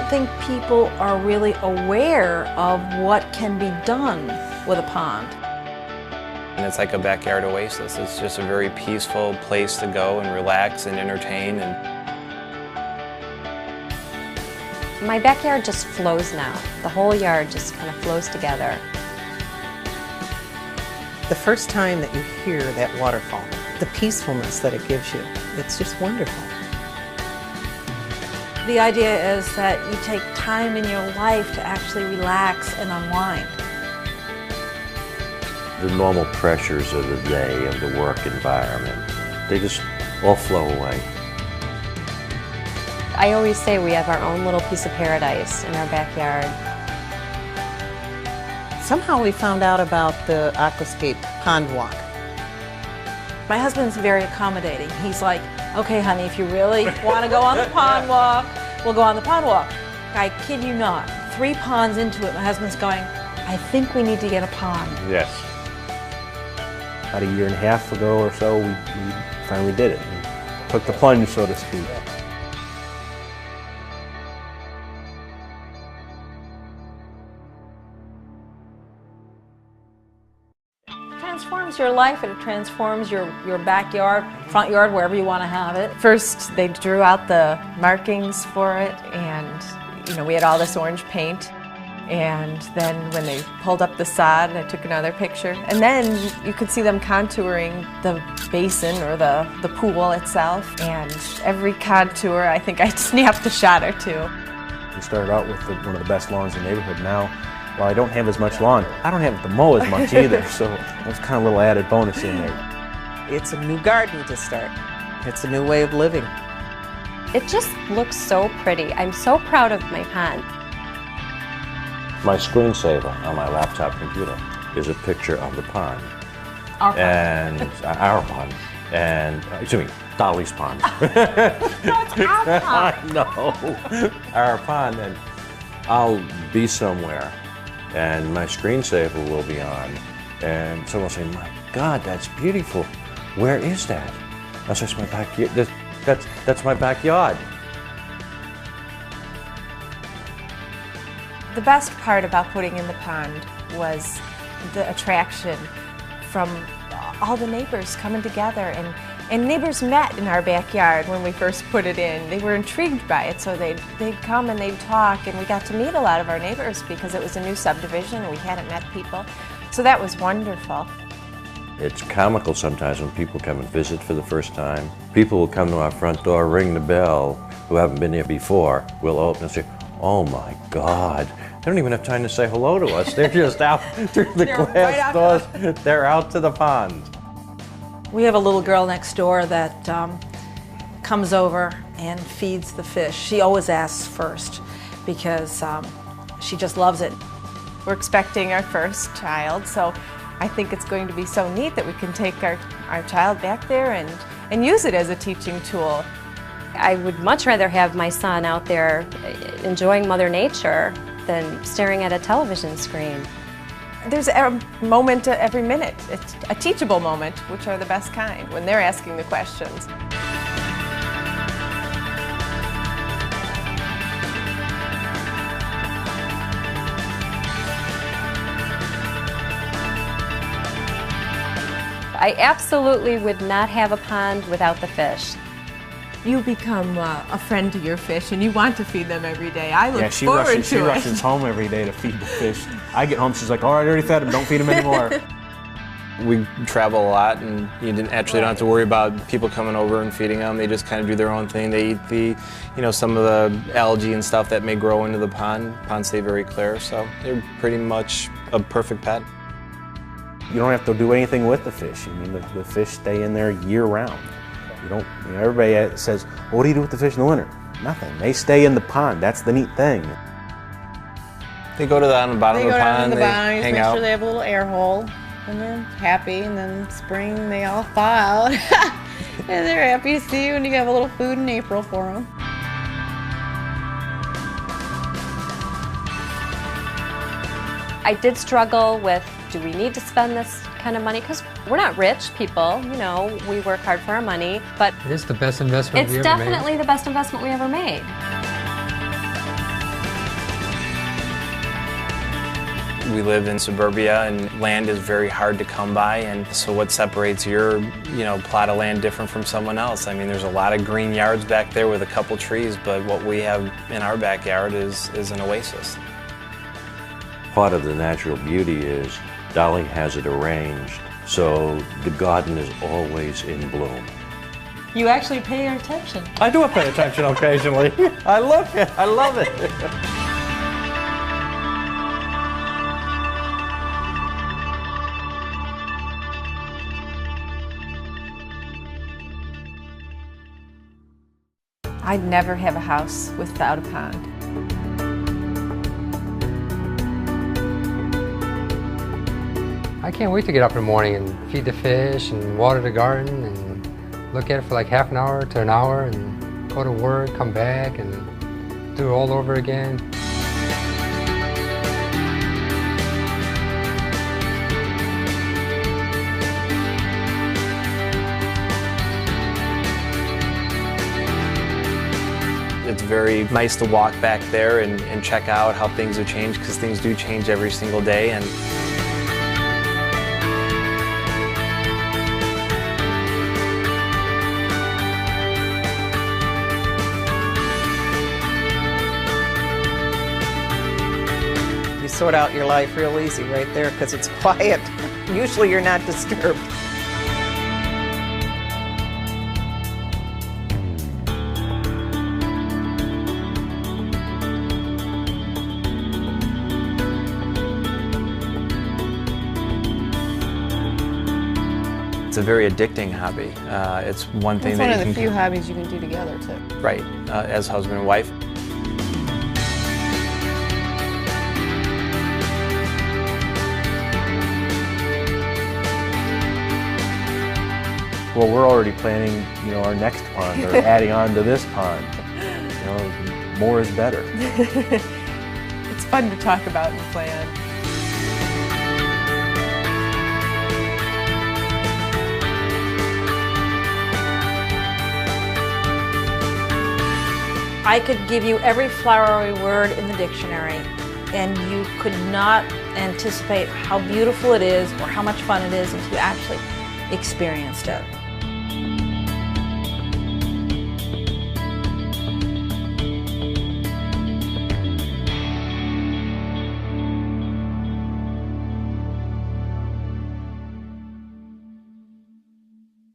think people are really aware of what can be done with a pond. And it's like a backyard oasis. It's just a very peaceful place to go and relax and entertain. My backyard just flows now. The whole yard just kind of flows together. The first time that you hear that waterfall, the peacefulness that it gives you, it's just wonderful. The idea is that you take time in your life to actually relax and unwind. The normal pressures of the day, of the work environment, they just all flow away. I always say we have our own little piece of paradise in our backyard. Somehow we found out about the aquascape pond walk. My husband's very accommodating. He's like, okay, honey, if you really want to go on the pond walk, we'll go on the pond walk. I kid you not, 3 ponds into it, my husband's going, I think we need to get a pond. Yes. About a year and a half ago or so, we finally did it. We took the plunge, so to speak. It transforms your life, and it transforms your backyard, front yard, wherever you want to have it. First, they drew out the markings for it, and we had all this orange paint. And then when they pulled up the sod, I took another picture. And then you could see them contouring the basin or the pool itself. And every contour, I think I snapped a shot or two. We started out with one of the best lawns in the neighborhood. Now, while I don't have as much lawn, I don't have to mow as much either. So that's kind of a little added bonus in there. It's a new garden to start. It's a new way of living. It just looks so pretty. I'm so proud of my pond. My screensaver on my laptop computer is a picture of the pond. Our pond. And our pond. And, excuse me, Dolly's pond. That's our pond. I know. Our pond. And I'll be somewhere and my screensaver will be on. And someone will say, my God, that's beautiful. Where is that? That's just my backyard. That's my backyard. The best part about putting in the pond was the attraction from all the neighbors coming together, and neighbors met in our backyard when we first put it in. They were intrigued by it, so they'd come and they'd talk, and we got to meet a lot of our neighbors because it was a new subdivision and we hadn't met people. So that was wonderful. It's comical sometimes when people come and visit for the first time. People will come to our front door, ring the bell, who haven't been here before. We'll open and say, oh my God. They don't even have time to say hello to us. They're just out through the glass doors. They're out to the pond. We have a little girl next door that comes over and feeds the fish. She always asks first because she just loves it. We're expecting our first child, so I think it's going to be so neat that we can take our child back there and use it as a teaching tool. I would much rather have my son out there enjoying Mother Nature than staring at a television screen. There's a moment every minute. It's a teachable moment, which are the best kind, when they're asking the questions. I absolutely would not have a pond without the fish. You become a friend to your fish, and you want to feed them every day. I look she forward to it. She rushes home every day to feed the fish. I get home, she's like, all right, I already fed them, don't feed them anymore. We travel a lot, and you don't have to worry about people coming over and feeding them. They just kind of do their own thing. They eat some of the algae and stuff that may grow into the pond. Ponds stay very clear, so they're pretty much a perfect pet. You don't have to do anything with the fish. I mean, the fish stay in there year round. Everybody says, well, what do you do with the fish in the winter? Nothing. They stay in the pond. That's the neat thing. They go on the bottom of the pond, they hang out. Make sure they have a little air hole, and they're happy. And then spring, they all thaw out, and they're happy to see you. And you have a little food in April for them. I did struggle with, do we need to spend this kind of money? Because we're not rich people, we work hard for our money, but it is the best investment we ever made. It's definitely the best investment we ever made. We live in suburbia and land is very hard to come by, and so what separates your plot of land different from someone else? I mean, there's a lot of green yards back there with a couple trees, but what we have in our backyard is an oasis. Part of the natural beauty is Dolly has it arranged, so the garden is always in bloom. You actually pay your attention. I do pay attention occasionally. I look, I love it. I'd never have a house without a pond. I can't wait to get up in the morning and feed the fish and water the garden and look at it for like half an hour to an hour and go to work, come back and do it all over again. It's very nice to walk back there and check out how things have changed, because things do change every single day. And You sort out your life real easy right there because it's quiet. Usually you're not disturbed. it's a very addicting hobby. It's one thing It's that one you of the can few hobbies you can do together too. right as husband and wife. Well, we're already planning, our next pond or adding on to this pond. More is better. It's fun to talk about and plan. I could give you every flowery word in the dictionary, and you could not anticipate how beautiful it is or how much fun it is until you actually experienced it.